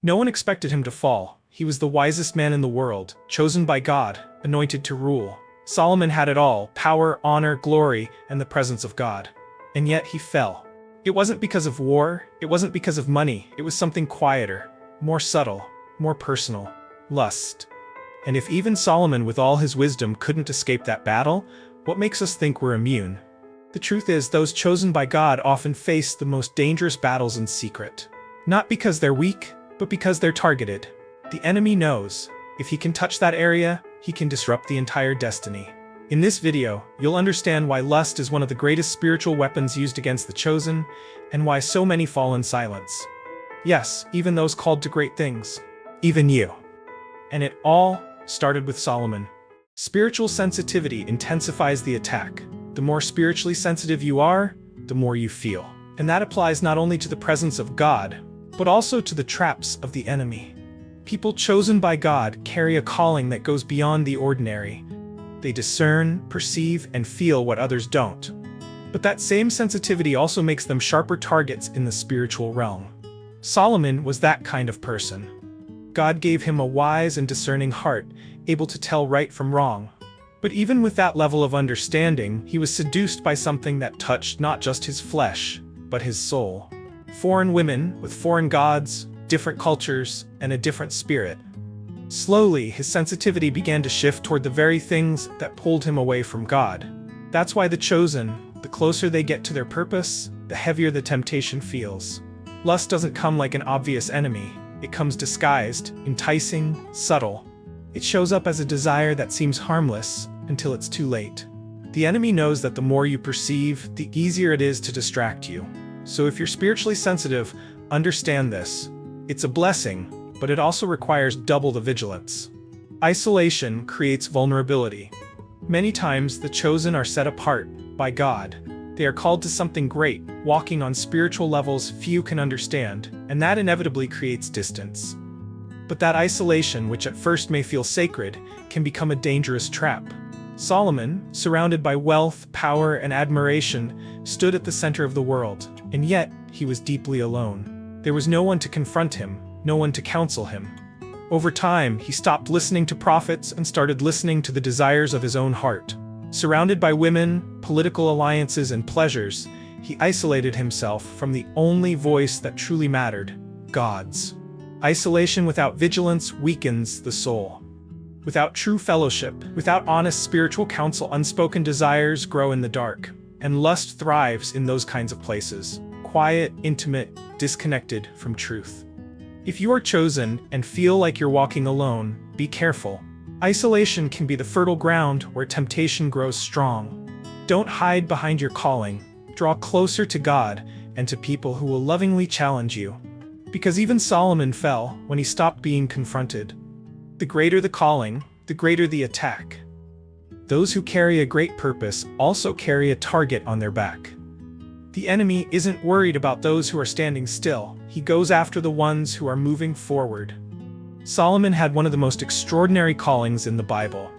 No one expected him to fall. He was the wisest man in the world, chosen by God, anointed to rule. Solomon had it all: power, honor, glory, and the presence of God. And yet he fell. It wasn't because of war, it wasn't because of money, it was something quieter, more subtle, more personal: lust. And if even Solomon with all his wisdom couldn't escape that battle, what makes us think we're immune? The truth is, those chosen by God often face the most dangerous battles in secret. Not because they're weak, but because they're targeted. The enemy knows, if he can touch that area, he can disrupt the entire destiny. In this video, you'll understand why lust is one of the greatest spiritual weapons used against the chosen, and why so many fall in silence. Yes, even those called to great things. Even you. And it all started with Solomon. Spiritual sensitivity intensifies the attack. The more spiritually sensitive you are, the more you feel. And that applies not only to the presence of God, but also to the traps of the enemy. People chosen by God carry a calling that goes beyond the ordinary. They discern, perceive, and feel what others don't. But that same sensitivity also makes them sharper targets in the spiritual realm. Solomon was that kind of person. God gave him a wise and discerning heart, able to tell right from wrong. But even with that level of understanding, he was seduced by something that touched not just his flesh, but his soul. Foreign women with foreign gods, different cultures, and a different spirit. Slowly, his sensitivity began to shift toward the very things that pulled him away from God. That's why the chosen, the closer they get to their purpose, the heavier the temptation feels. Lust doesn't come like an obvious enemy. It comes disguised, enticing, subtle. It shows up as a desire that seems harmless until it's too late. The enemy knows that the more you perceive, the easier it is to distract you. So if you're spiritually sensitive, understand this. It's a blessing, but it also requires double the vigilance. Isolation creates vulnerability. Many times the chosen are set apart by God. They are called to something great, walking on spiritual levels few can understand, and that inevitably creates distance. But that isolation, which at first may feel sacred, can become a dangerous trap. Solomon, surrounded by wealth, power, and admiration, stood at the center of the world, and yet he was deeply alone. There was no one to confront him, no one to counsel him. Over time, he stopped listening to prophets and started listening to the desires of his own heart. Surrounded by women, political alliances, and pleasures, he isolated himself from the only voice that truly mattered: God's. Isolation without vigilance weakens the soul. Without true fellowship, without honest spiritual counsel, unspoken desires grow in the dark, and lust thrives in those kinds of places: quiet, intimate, disconnected from truth. If you are chosen and feel like you're walking alone, be careful. Isolation can be the fertile ground where temptation grows strong. Don't hide behind your calling. Draw closer to God and to people who will lovingly challenge you. Because even Solomon fell when he stopped being confronted. The greater the calling, the greater the attack. Those who carry a great purpose also carry a target on their back. The enemy isn't worried about those who are standing still. He goes after the ones who are moving forward. Solomon had one of the most extraordinary callings in the Bible.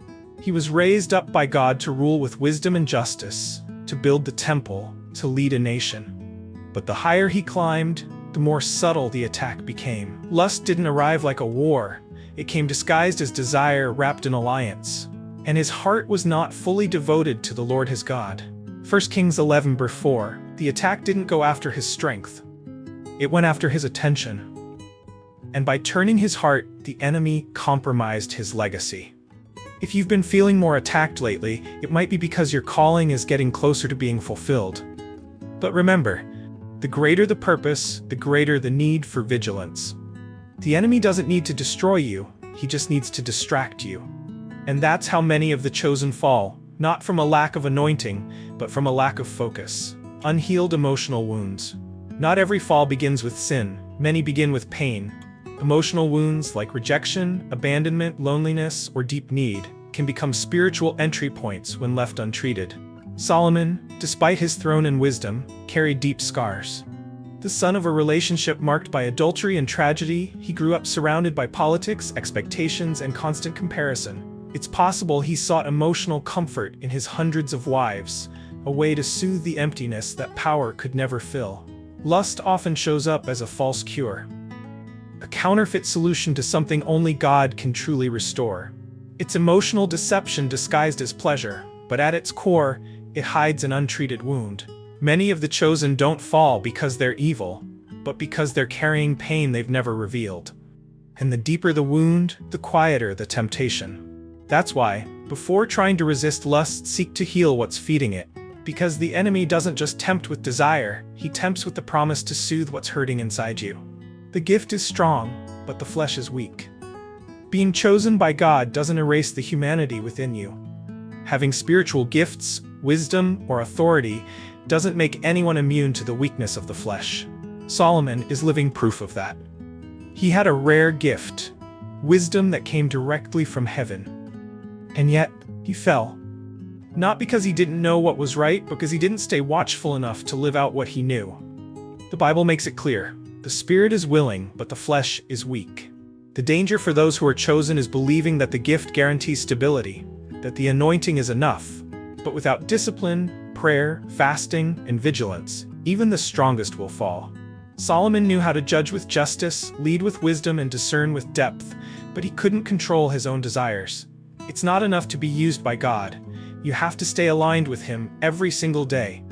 He was raised up by God to rule with wisdom and justice, to build the temple, to lead a nation. But the higher he climbed, the more subtle the attack became. Lust didn't arrive like a war. It came disguised as desire wrapped in alliance. And his heart was not fully devoted to the Lord his God. 1 Kings 11:4, the attack didn't go after his strength. It went after his attention. And by turning his heart, the enemy compromised his legacy. If you've been feeling more attacked lately, it might be because your calling is getting closer to being fulfilled. But remember, the greater the purpose, the greater the need for vigilance. The enemy doesn't need to destroy you, he just needs to distract you. And that's how many of the chosen fall, not from a lack of anointing, but from a lack of focus. Unhealed emotional wounds. Not every fall begins with sin, many begin with pain. Emotional wounds like rejection, abandonment, loneliness, or deep need can become spiritual entry points when left untreated. Solomon, despite his throne and wisdom, carried deep scars. The son of a relationship marked by adultery and tragedy, he grew up surrounded by politics, expectations, and constant comparison. It's possible he sought emotional comfort in his hundreds of wives, a way to soothe the emptiness that power could never fill. Lust often shows up as a false cure. a counterfeit solution to something only God can truly restore. It's emotional deception disguised as pleasure, but at its core, it hides an untreated wound. Many of the chosen don't fall because they're evil, but because they're carrying pain they've never revealed. And the deeper the wound, the quieter the temptation. That's why, before trying to resist lust, seek to heal what's feeding it. Because the enemy doesn't just tempt with desire, he tempts with the promise to soothe what's hurting inside you. The gift is strong, but the flesh is weak. Being chosen by God doesn't erase the humanity within you. Having spiritual gifts, wisdom, or authority doesn't make anyone immune to the weakness of the flesh. Solomon is living proof of that. He had a rare gift, wisdom that came directly from heaven. And yet, he fell. Not because he didn't know what was right, but because he didn't stay watchful enough to live out what he knew. The Bible makes it clear, the spirit is willing, but the flesh is weak. The danger for those who are chosen is believing that the gift guarantees stability, that the anointing is enough. But without discipline, prayer, fasting, and vigilance, even the strongest will fall. Solomon knew how to judge with justice, lead with wisdom, and discern with depth, but he couldn't control his own desires. It's not enough to be used by God. You have to stay aligned with Him every single day.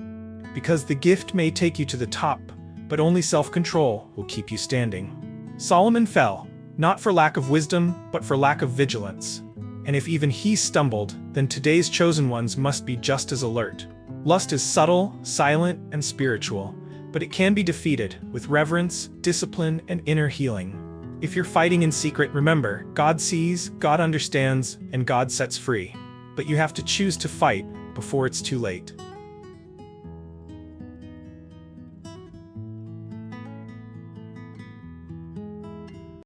Because the gift may take you to the top, but only self-control will keep you standing. Solomon fell, not for lack of wisdom, but for lack of vigilance. And if even he stumbled, then today's chosen ones must be just as alert. Lust is subtle, silent, and spiritual, but it can be defeated with reverence, discipline, and inner healing. If you're fighting in secret, remember, God sees, God understands, and God sets free. But you have to choose to fight before it's too late.